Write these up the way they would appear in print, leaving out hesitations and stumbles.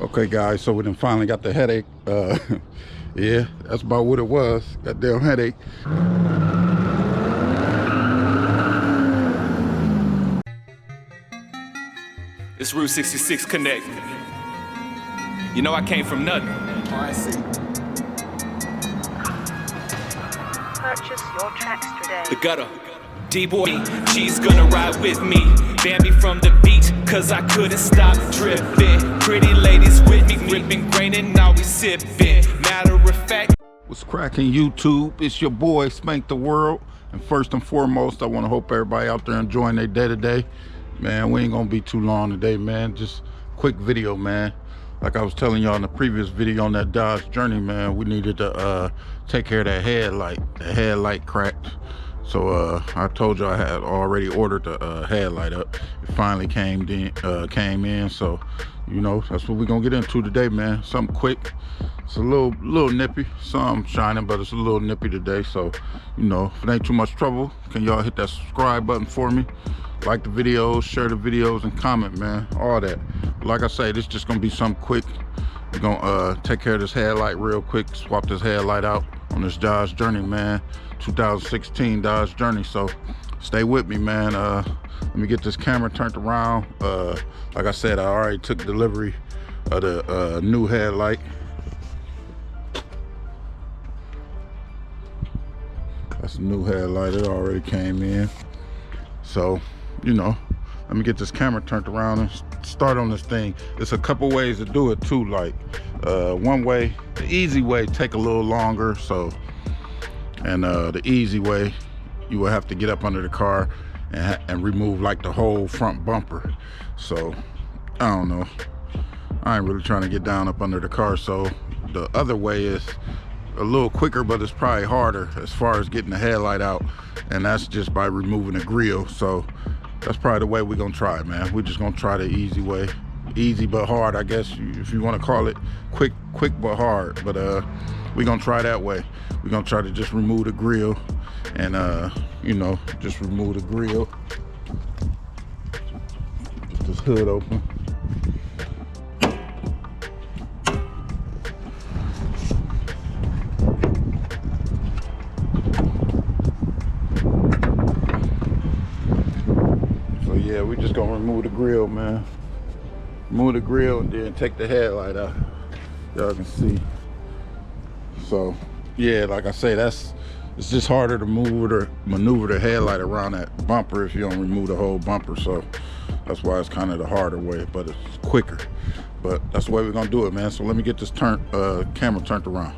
Okay guys, so we done finally got the headache. Yeah, that's about what it was. Goddamn headache. It's Route 66 Connect. You know I came from nothing. I see. Purchase your tracks today. The gutter. D-boy, she's gonna ride with me. Banned me from the beach, cause I couldn't stop dripping. Pretty ladies with me, ripping grain and now we sipping. Matter of fact. What's cracking YouTube? It's your boy SpankDaWorld. And first and foremost, I want to hope everybody out there enjoying their day today. Man, we ain't gonna be too long today, man. Just quick video, man. Like I was telling y'all in the previous video on that Dodge Journey, man, we needed to take care of that headlight. The headlight cracked. So I told you I had already ordered the headlight up. It finally came in. So, you know, that's what we're gonna get into today, man. Something quick. It's a little nippy. Some shining, but it's a little nippy today. So, you know, if it ain't too much trouble, can y'all hit that subscribe button for me? Like the videos, share the videos, and comment, man. All that. But like I say, this is just gonna be something quick. We're gonna take care of this headlight real quick. Swap this headlight out on this Dodge Journey, man. 2016 Dodge Journey. So stay with me, man. Let me get this camera turned around. Like I said, I already took delivery of the new headlight. That's a new headlight. It already came in. So, you know, let me get this camera turned around and start on this thing. There's a couple ways to do it too. Like one way, the easy way, take a little longer. So, and the easy way, you will have to get up under the car and remove like the whole front bumper. So I don't know, I ain't really trying to get down up under the car. So the other way is a little quicker, but it's probably harder as far as getting the headlight out, and that's just by removing the grill. So that's probably the way we're gonna try it, man. We're just gonna try the easy way. Easy but hard, I guess, if you want to call it. Quick but hard. But we're gonna try that way. We're gonna try to just remove the grill and you know, just remove the grill. Get this hood open. So yeah, we just gonna remove the grill, man. Remove the grill and then take the headlight out. Y'all can see. So yeah, like I say, it's just harder to maneuver the headlight around that bumper if you don't remove the whole bumper. So that's why it's kind of the harder way, but it's quicker. But that's the way we're gonna do it, man. So let me get this camera turned around.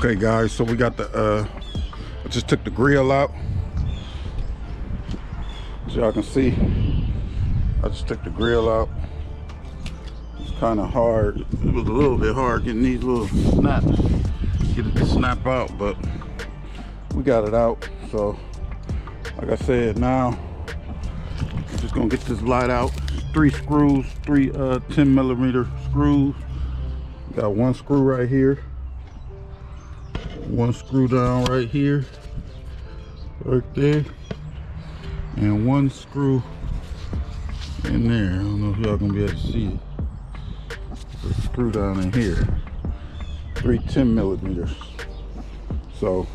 Okay guys, so we got the I just took the grill out. As y'all can see, I just took the grill out. It's kind of hard. It was a little bit hard getting these little snaps, get it to snap out, but we got it out. So like I said, now I'm just gonna get this light out. 3 screws, 3 10mm screws. Got 1 screw right here, 1 screw down right here, right there, and 1 screw in there. I don't know if y'all gonna be able to see it. There's a screw down in here. 3 10mm. So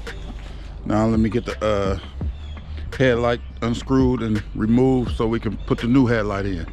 now let me get the headlight unscrewed and removed so we can put the new headlight in.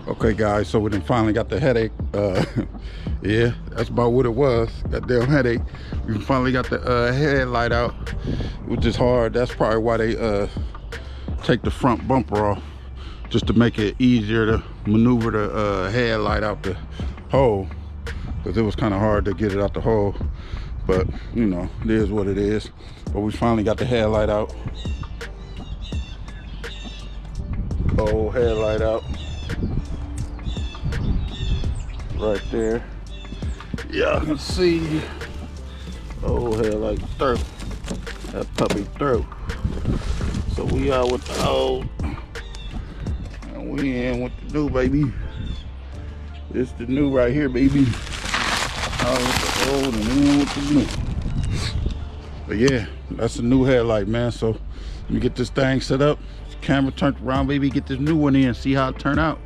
Okay guys, so we done finally got the headache. Yeah, that's about what it was. Goddamn headache. We finally got the headlight out, which is hard. That's probably why they take the front bumper off, just to make it easier to maneuver the headlight out the hole, because it was kind of hard to get it out the hole. But you know, it is what it is. But we finally got the headlight out. Old headlight out. Right there. Yeah, I can see. Oh, headlight through. That puppy through. So we out with the old. And we in with the new, baby. This the new right here, baby. Out with the old and in with the new. But yeah, that's the new headlight, man. So let me get this thing set up. Camera turned around, baby. Get this new one in. See how it turned out.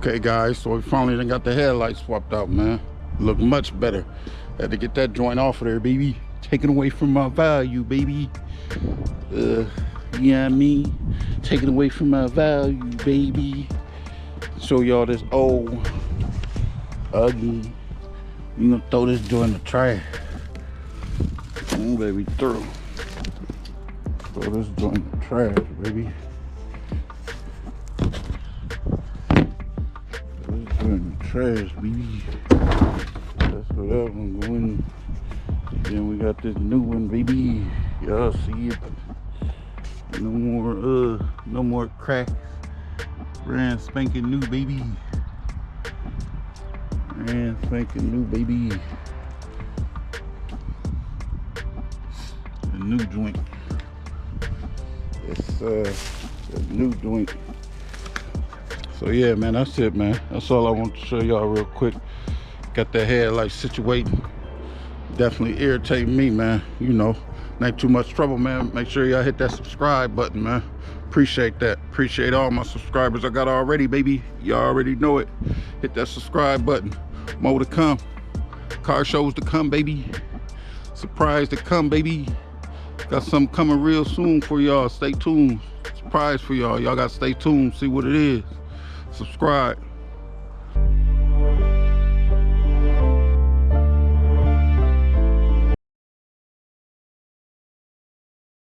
Okay guys, so we finally done got the headlight swapped out, man. Look much better. Had to get that joint off of there, baby. Taking away from my value, baby. You know what I mean? Taking away from my value, baby. Show y'all this old, ugly. You gonna throw this joint in the trash. Baby, throw this joint in the trash, baby. In the trash, baby. That's what that one going. Then we got this new one, baby. Y'all see it? No more cracks. Brand spanking new, baby. Brand spanking new, baby. A new joint. It's a new joint. So yeah, man, that's it, man. That's all I want to show y'all real quick. Got that headlight situated. Definitely irritating me, man. You know, ain't too much trouble, man. Make sure y'all hit that subscribe button, man. Appreciate that. Appreciate all my subscribers I got already, baby. Y'all already know it. Hit that subscribe button. More to come. Car shows to come, baby. Surprise to come, baby. Got something coming real soon for y'all. Stay tuned. Surprise for y'all. Y'all got to stay tuned. See what it is. Subscribe.